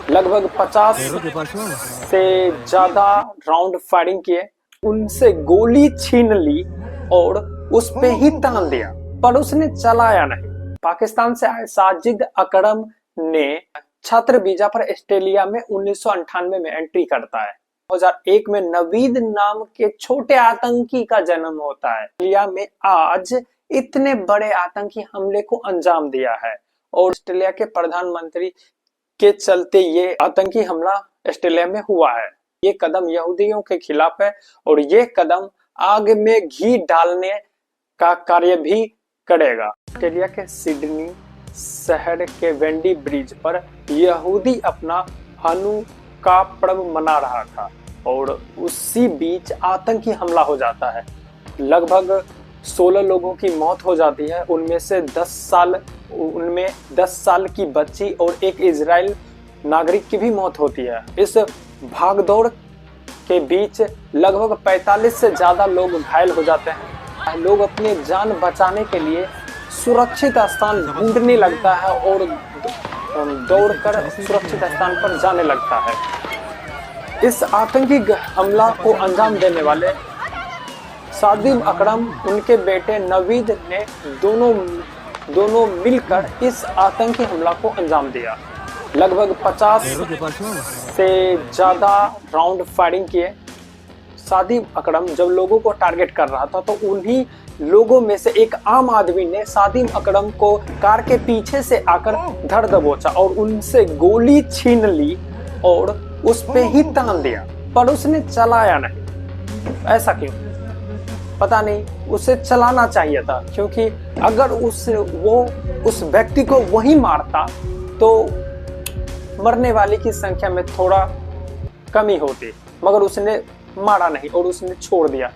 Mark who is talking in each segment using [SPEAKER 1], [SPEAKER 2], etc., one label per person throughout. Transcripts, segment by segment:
[SPEAKER 1] लगभग 50 से ज्यादा राउंड फायरिंग किए, उनसे गोली छीन ली और उस पे ही तान दिया, पर उसने चलाया नहीं। पाकिस्तान से आए साजिद अकरम ने छत्र वीजा पर ऑस्ट्रेलिया में 1998 में एंट्री करता है। 2001 में नवीद नाम के छोटे आतंकी का जन्म होता है। ऑस्ट्रेलिया में आज इतने बड़े आतंकी हमले को अंजाम दिया है और ऑस्ट्रेलिया के प्रधानमंत्री के चलते ये आतंकी हमला ऑस्ट्रेलिया में हुआ है। ये कदम यहूदियों के खिलाफ है और ये कदम आग में घी डालने का कार्य भी करेगा। ऑस्ट्रेलिया के सिडनी शहर के वेंडी ब्रिज पर यहूदी अपना हनुका पर्व मना रहा था और उसी बीच आतंकी हमला हो जाता है। लगभग 16 लोगों की मौत हो जाती है, उनमें 10 साल की बच्ची और एक इजराइल नागरिक की भी मौत होती है। इस भागदौड़ के बीच लगभग 45 से ज्यादा लोग घायल हो जाते हैं। लोग अपनी जान बचाने के लिए सुरक्षित स्थान ढूंढने लगता है और दौड़कर सुरक्षित स्थान पर जाने लगता है। इस आतंकी हमला को अंजाम देने वाले साजिद अकरम, उनके बेटे नवीद ने दोनों मिलकर इस आतंकी हमला को अंजाम दिया। लगभग 50 से ज्यादा राउंड फायरिंग किए। साजिद अकरम जब लोगों को टारगेट कर रहा था तो उन्हीं लोगों में से एक आम आदमी ने साजिद अकरम को कार के पीछे से आकर धर दबोचा और उनसे गोली छीन ली और उस पे ही तान दिया, पर उसने चलाया नहीं। ऐसा क्यों? पता नहीं, उसे चलाना चाहिए था, क्योंकि अगर वो उस व्यक्ति को वही मारता तो मरने वाले की संख्या में थोड़ा कमी होती, मगर उसने मारा नहीं और उसने छोड़ दिया।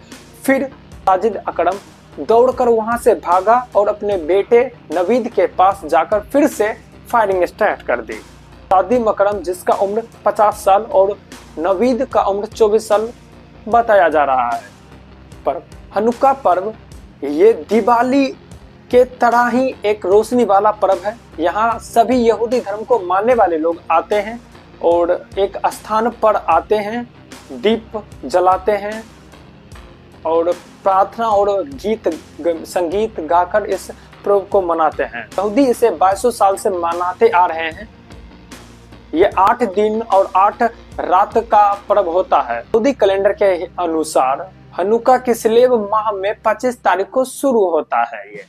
[SPEAKER 1] फिर साजिद अकरम दौड़कर वहां से भागा और अपने बेटे नवीद के पास जाकर फिर से फायरिंग स्टार्ट कर दी। साजिद अकरम, जिसका उम्र 50 साल और नवीद का उम्र 24 साल बताया जा रहा है। पर हनुका पर्व ये दिवाली के तरह ही एक रोशनी वाला पर्व है। यहाँ सभी यहूदी धर्म को मानने वाले लोग आते हैं और एक स्थान पर आते हैं, दीप जलाते हैं और प्रार्थना और संगीत गाकर इस पर्व को मनाते हैं। यहूदी इसे 2200 साल से मनाते आ रहे हैं। ये 8 दिन और 8 रात का पर्व होता है। यहूदी कैलेंडर के अनुसार हनुका किस्लेव माह में 25 तारीख को शुरू होता है ये,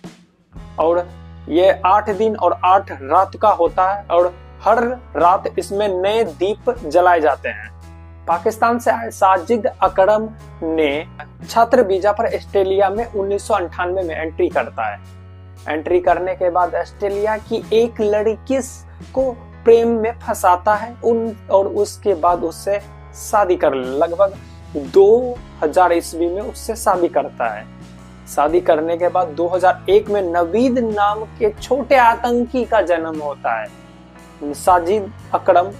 [SPEAKER 1] और ये 8 दिन और 8 रात का होता है और हर रात इसमें नए दीप जलाए जाते हैं। पाकिस्तान से आए साजिद अकरम ने छत्र वीजा पर ऑस्ट्रेलिया में 1998 में एंट्री करता है। एंट्री करने के बाद ऑस्ट्रेलिया की एक लड़की को प्रेम में फंसाता है और उसके बाद उससे शादी कर लगभग 2000 ईस्वी में उससे शादी करता है। शादी करने के बाद 2001 में नवीद नाम के छोटे आतंकी का जन्म होता है। साजिद अकरम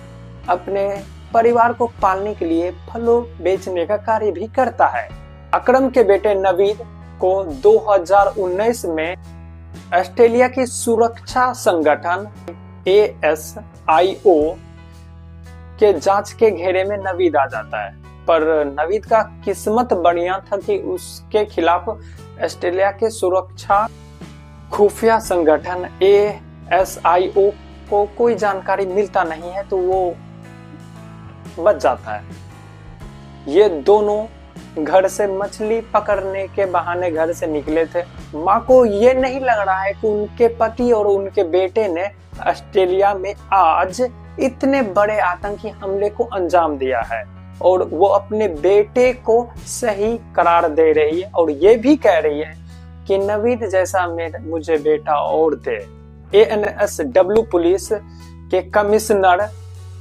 [SPEAKER 1] अपने परिवार को पालने के लिए फलों बेचने का कार्य भी करता है। अकरम के बेटे नवीद को 2019 में ऑस्ट्रेलिया की सुरक्षा संगठन ASIO के जांच के घेरे में नवीद आ जाता है, पर नवीद का किस्मत बढ़िया था कि उसके खिलाफ ऑस्ट्रेलिया के सुरक्षा खुफिया संगठन ASIO को कोई जानकारी मिलता नहीं है, तो वो बच जाता है। ये दोनों घर से मछली पकड़ने के बहाने घर से निकले थे। माँ को ये नहीं लग रहा है कि उनके पति और उनके बेटे ने ऑस्ट्रेलिया में आज इतने बड़े आतंकी हमले को अंजाम दिया है, और वो अपने बेटे को सही करार दे रही है और ये भी कह रही है कि नवीद जैसा मुझे बेटा और दे। ANSW पुलिस के कमिश्नर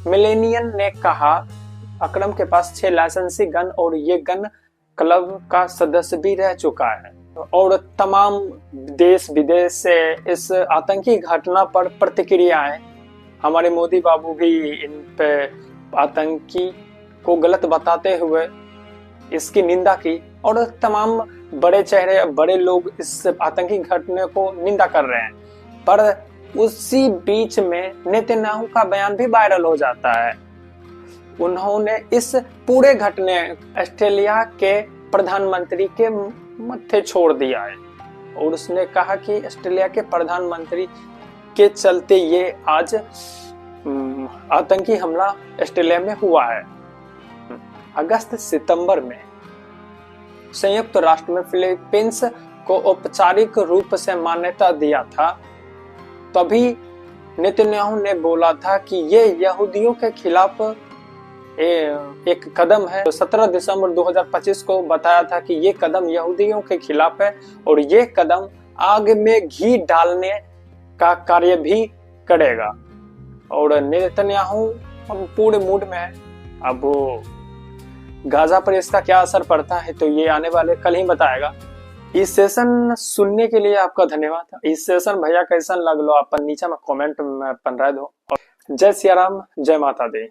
[SPEAKER 1] मिलेनियन ने कहा अकरम के पास 6 लाइसेंसी गन और ये गन क्लब का सदस्य भी रह चुका है, और तमाम देश विदेश से इस आतंकी घटना पर प्रतिक्रियाएं, हमारे मोदी बाबू भी इन पे आतंकी को गलत बताते हुए इसकी निंदा की, और तमाम बड़े चेहरे बड़े लोग इस आतंकी घटना को निंदा कर रहे हैं। पर उसी बीच में नेतन्याहू का बयान भी वायरल हो जाता है। उन्होंने इस पूरे घटने ऑस्ट्रेलिया के प्रधानमंत्री के मत्थे छोड़ दिया है और उसने कहा कि ऑस्ट्रेलिया के प्रधानमंत्री के चलते ये आज आतंकी हमला ऑस्ट्रेलिया में हुआ है। अगस्त सितंबर में संयुक्त राष्ट्र में फिलीपींस को औपचारिक रूप से मान्यता दिया था। तभी नेतन्याहू ने बोला था कि ये यहूदियों के खिलाफ एक कदम है। 17 दिसंबर 2025 को बताया था कि ये कदम यहूदियों के खिलाफ है और ये कदम आग में घी डालने का कार्य भी करेगा। और नेतन्याहू पूरे मूड में है। अब वो गाजा पर इसका क्या असर पड़ता है तो ये आने वाले कल ही बताएगा। इस सेशन सुनने के लिए आपका धन्यवाद। इस सेशन भैया कैसा लग लो आप नीचे में कमेंट में पन रह दो। जय सिया राम, जय माता दी।